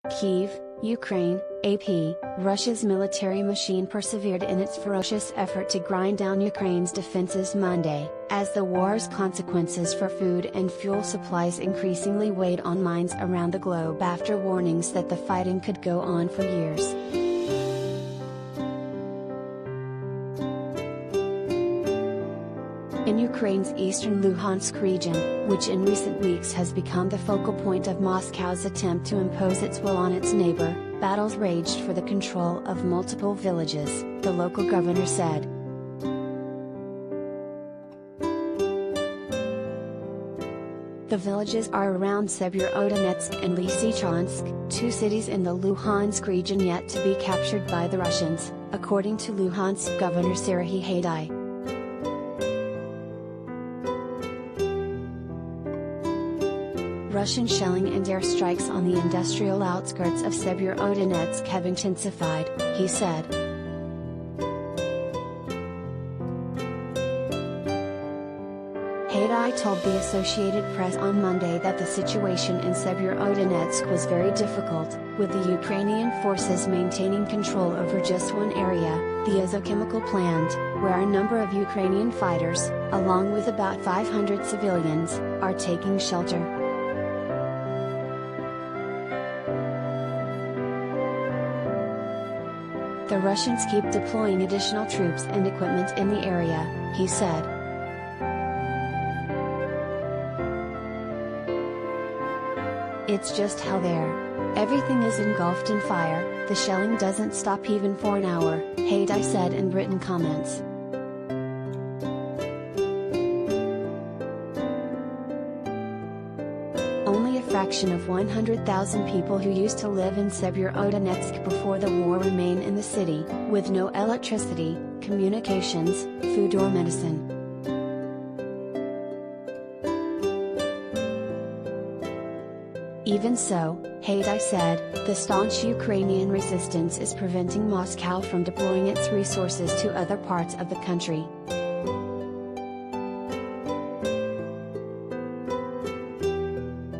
Kyiv, Ukraine, AP, Russia's military machine persevered in its ferocious effort to grind down Ukraine's defenses Monday, as the war's consequences for food and fuel supplies increasingly weighed on minds around the globe after warnings that the fighting could go on for years. In Ukraine's eastern Luhansk region, which in recent weeks has become the focal point of Moscow's attempt to impose its will on its neighbor, battles raged for the control of multiple villages, the local governor said. The villages are around Severodonetsk and Lysychansk, two cities in the Luhansk region yet to be captured by the Russians, according to Luhansk Governor Serhiy Haidai. Russian shelling and airstrikes on the industrial outskirts of Severodonetsk have intensified, he said. Haidai told the Associated Press on Monday that the situation in Severodonetsk was very difficult, with the Ukrainian forces maintaining control over just one area, the Azochemical plant, where a number of Ukrainian fighters, along with about 500 civilians, are taking shelter. The Russians keep deploying additional troops and equipment in the area, he said. It's just hell there. Everything is engulfed in fire, the shelling doesn't stop even for an hour, Haidai said in written comments. Only a fraction of 100,000 people who used to live in Severodonetsk before the war remain in the city, with no electricity, communications, food or medicine. Even so, Haidai said, the staunch Ukrainian resistance is preventing Moscow from deploying its resources to other parts of the country.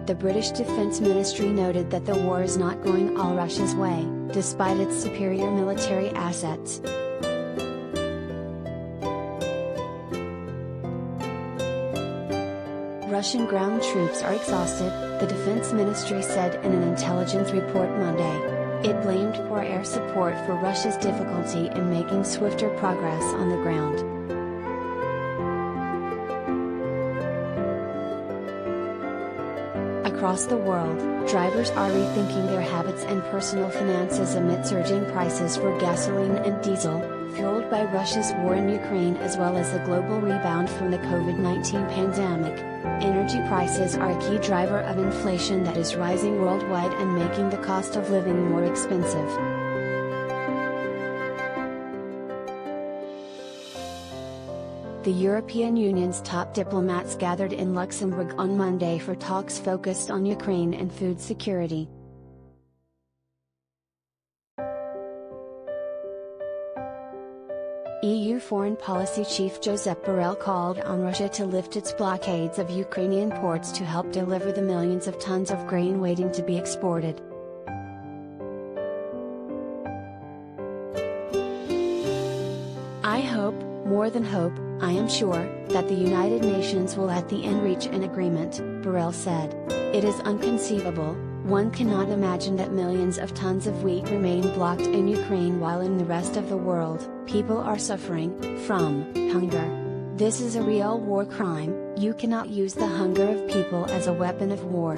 The British Defence Ministry noted that the war is not going all Russia's way, despite its superior military assets. Russian ground troops are exhausted, the Defense Ministry said in an intelligence report Monday. It blamed poor air support for Russia's difficulty in making swifter progress on the ground. Across the world, drivers are rethinking their habits and personal finances amid surging prices for gasoline and diesel, fueled by Russia's war in Ukraine as well as the global rebound from the COVID-19 pandemic. Energy prices are a key driver of inflation that is rising worldwide and making the cost of living more expensive. The European Union's top diplomats gathered in Luxembourg on Monday for talks focused on Ukraine and food security. EU Foreign Policy Chief Josep Borrell called on Russia to lift its blockades of Ukrainian ports to help deliver the millions of tons of grain waiting to be exported. I hope, more than hope, I am sure, that the United Nations will at the end reach an agreement, Borrell said. It is inconceivable, one cannot imagine that millions of tons of wheat remain blocked in Ukraine while in the rest of the world, people are suffering from hunger. This is a real war crime, you cannot use the hunger of people as a weapon of war.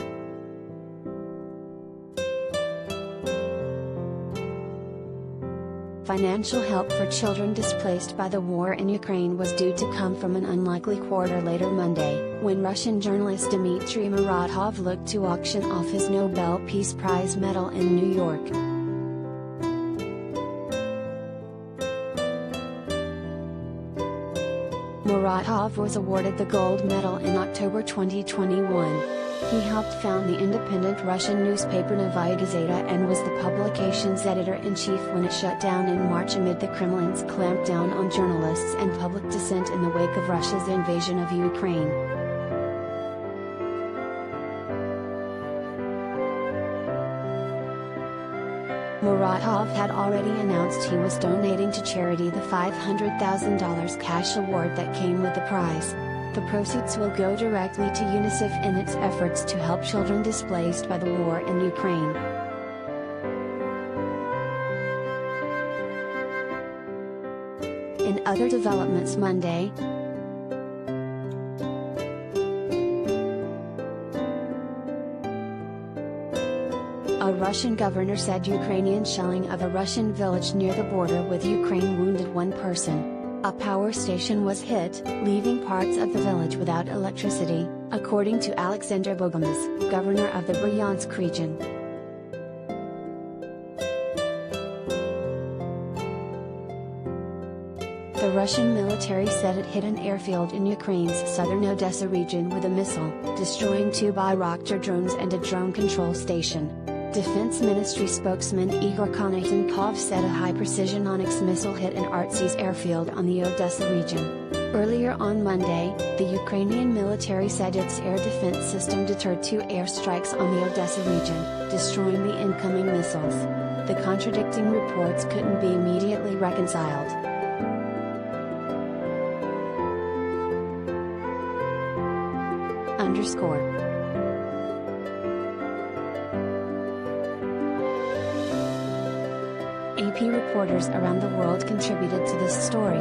Financial help for children displaced by the war in Ukraine was due to come from an unlikely quarter later Monday, when Russian journalist Dmitry Muratov looked to auction off his Nobel Peace Prize medal in New York. Muratov was awarded the gold medal in October 2021. He helped found the independent Russian newspaper Novaya Gazeta and was the publication's editor-in-chief when it shut down in March amid the Kremlin's clampdown on journalists and public dissent in the wake of Russia's invasion of Ukraine. Muratov had already announced he was donating to charity the $500,000 cash award that came with the prize. The proceeds will go directly to UNICEF in its efforts to help children displaced by the war in Ukraine. In other developments Monday, a Russian governor said Ukrainian shelling of a Russian village near the border with Ukraine wounded one person. A power station was hit, leaving parts of the village without electricity, according to Alexander Bogomaz, governor of the Bryansk region. The Russian military said it hit an airfield in Ukraine's southern Odessa region with a missile, destroying 2 Bayraktar drones and a drone control station. Defense Ministry spokesman Igor Konashenkov said a high-precision Onyx missile hit an Artsy airfield on the Odessa region. Earlier on Monday, the Ukrainian military said its air defense system deterred 2 airstrikes on the Odessa region, destroying the incoming missiles. The contradicting reports couldn't be immediately reconciled. AP reporters around the world contributed to this story.